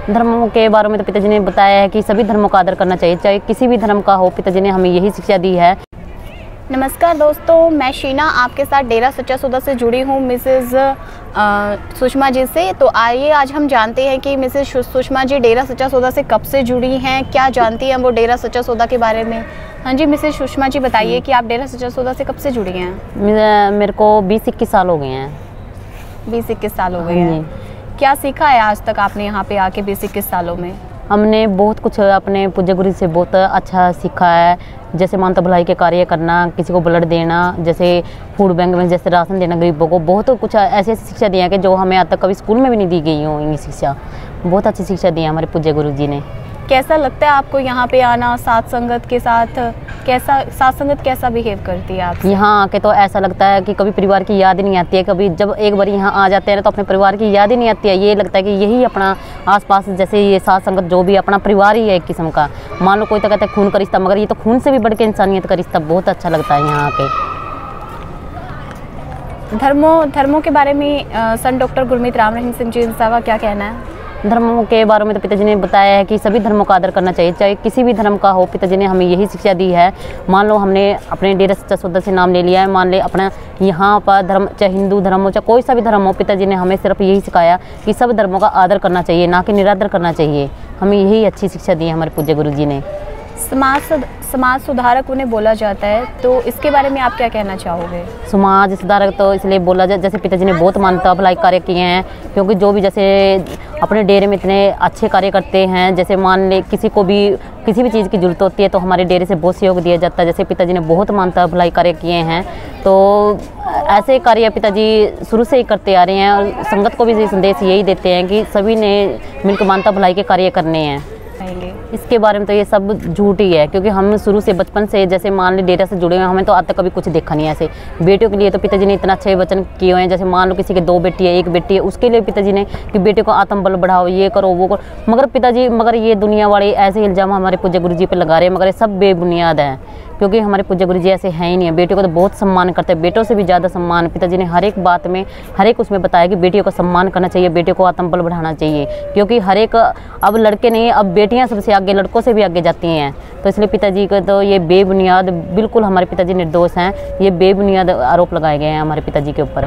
धर्मों के बारे में तो पिताजी ने बताया है कि सभी धर्मों का आदर करना चाहिए, चाहे किसी भी धर्म का हो। पिताजी ने हमें यही शिक्षा दी है। नमस्कार दोस्तों, मैं शीना आपके साथ डेरा सच्चा सौदा से जुड़ी हूँ मिसेज़ सुषमा जी से। तो आइए आज हम जानते हैं कि मिसेज़ सुषमा जी डेरा सच्चा सौदा से कब से जुड़ी हैं, क्या जानती हैं वो डेरा सच्चा सौदा के बारे में। हाँ जी मिसेज़ सुषमा जी, बताइए कि आप डेरा सच्चा सौदा से कब से जुड़ी हैं। मेरे को 20-21 साल हो गए हैं। 20-21 साल हो गए हैं। क्या सीखा है आज तक आपने यहाँ पे आके 20-21 सालों में। हमने बहुत कुछ अपने पूज्य गुरु से बहुत अच्छा सीखा है, जैसे मानवता भलाई के कार्य करना, किसी को ब्लड देना, जैसे फूड बैंक में जैसे राशन देना गरीबों को। बहुत कुछ ऐसे शिक्षा दी है कि जो हमें आज तक कभी स्कूल में भी नहीं दी गई हो। ये शिक्षा बहुत अच्छी शिक्षा दी है हमारे पूज्य गुरु जी ने। कैसा लगता है आपको यहाँ पे आना, साथ संगत के साथ साथ संगत कैसा बिहेव करती है आप? यहाँ आके तो ऐसा लगता है कि कभी परिवार की याद ही नहीं आती है। कभी जब एक बार यहाँ आ जाते हैं ना तो अपने परिवार की याद ही नहीं आती है। ये लगता है कि यही अपना आसपास जैसे ये साथ संगत जो भी अपना परिवार ही है एक किस्म का। मान लो कोई तो कहता है खून का रिश्ता, मगर ये तो खून से भी बढ़ के इंसानियत का रिश्ता। बहुत अच्छा लगता है यहाँ आके। धर्मों के बारे में संत डॉक्टर गुरमीत राम रहीम सिंह जी साहब का क्या कहना है? धर्मों के बारे में तो पिताजी ने बताया है कि सभी धर्मों का आदर करना चाहिए, चाहे किसी भी धर्म का हो। पिताजी ने हमें यही शिक्षा दी है। मान लो हमने अपने डेरा सच्चा सौदा से नाम ले लिया है, मान ले अपना यहाँ पर धर्म, चाहे हिंदू धर्म हो चाहे कोई सा भी धर्म हो, पिताजी ने हमें सिर्फ यही सिखाया कि सब धर्मों का आदर करना चाहिए, ना कि निरादर करना चाहिए। हमें यही अच्छी शिक्षा दी है हमारे पूज्य गुरु जी ने। समाज सुधारक उन्हें बोला जाता है, तो इसके बारे में आप क्या कहना चाहोगे? समाज सुधारक तो इसलिए बोला जाए, जैसे पिताजी ने बहुत मानवता भलाई कार्य किए हैं, क्योंकि जो भी जैसे अपने डेरे में इतने अच्छे कार्य करते हैं। जैसे मान ले किसी को भी किसी भी चीज़ की जरूरत होती है तो हमारे डेरे से बहुत सहयोग दिया जाता है। जैसे पिताजी ने बहुत मानवता भलाई कार्य किए हैं, तो ऐसे कार्य पिताजी शुरू से ही करते आ रहे हैं और संगत को भी संदेश यही देते हैं कि सभी ने मिलकर मानवता भलाई के कार्य करने हैं। इसके बारे में तो ये सब झूठ ही है, क्योंकि हम शुरू से बचपन से जैसे मान ली डेरा से जुड़े हुए हैं, हमें तो आज तक कभी कुछ देखा नहीं है। ऐसे बेटियों के लिए तो पिताजी ने इतना अच्छे वचन किए हुए हैं। जैसे मान लो किसी के 2 बेटी है, 1 बेटी है, उसके लिए पिताजी ने कि बेटे को आत्मबल बढ़ाओ, ये करो वो करो। मगर ये दुनिया वाले ऐसे इल्जाम हमारे पूज्य गुरु जी पर लगा रहे हैं, मगर ये सब बेबुनियाद है, क्योंकि हमारे पूज्य गुरु जी ऐसे हैं ही नहीं है। बेटियों को तो बहुत सम्मान करते हैं, बेटों से भी ज़्यादा सम्मान। पिताजी ने हर एक बात में हर एक उसमें बताया कि बेटियों को सम्मान करना चाहिए, बेटियों को आत्मबल बढ़ाना चाहिए, क्योंकि हर एक अब लड़के नहीं, अब बेटियां सबसे आगे, लड़कों से भी आगे जाती हैं। तो इसलिए पिताजी को तो ये बेबुनियाद, बिल्कुल हमारे पिताजी निर्दोष हैं। ये बेबुनियाद आरोप लगाए गए हैं हमारे पिताजी के ऊपर।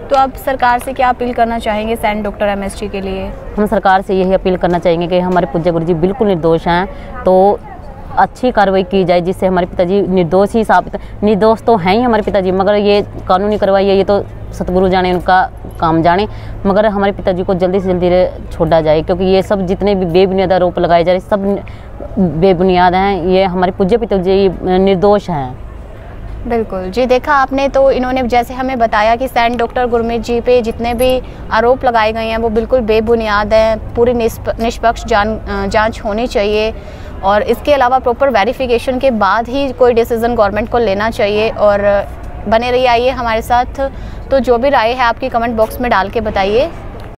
तो आप सरकार से क्या अपील करना चाहेंगे सेंट डॉक्टर एमएसजी के लिए? हम सरकार से यही अपील करना चाहेंगे कि हमारे पूज्य गुरु जी बिल्कुल निर्दोष हैं, तो अच्छी कार्रवाई की जाए, जिससे हमारे पिताजी निर्दोष ही साबित। निर्दोष तो हैं ही हमारे पिताजी, मगर ये कानूनी कार्रवाई है, ये तो सतगुरु जाने, उनका काम जाने। मगर हमारे पिताजी को जल्दी से जल्दी छोड़ा जाए, क्योंकि ये सब जितने भी बेबुनियाद आरोप लगाए जा रहे सब बेबुनियाद हैं। ये हमारे पूज्य पिताजी निर्दोष हैं। बिल्कुल जी, देखा आपने। तो इन्होंने जैसे हमें बताया कि सेंट डॉक्टर गुरमीत जी पे जितने भी आरोप लगाए गए हैं वो बिल्कुल बेबुनियाद हैं। पूरी निष्पक्ष जांच होनी चाहिए, और इसके अलावा प्रॉपर वेरिफिकेशन के बाद ही कोई डिसीज़न गवर्नमेंट को लेना चाहिए। और बने रहिए आइए हमारे साथ। तो जो भी राय है आपकी कमेंट बॉक्स में डाल के बताइए।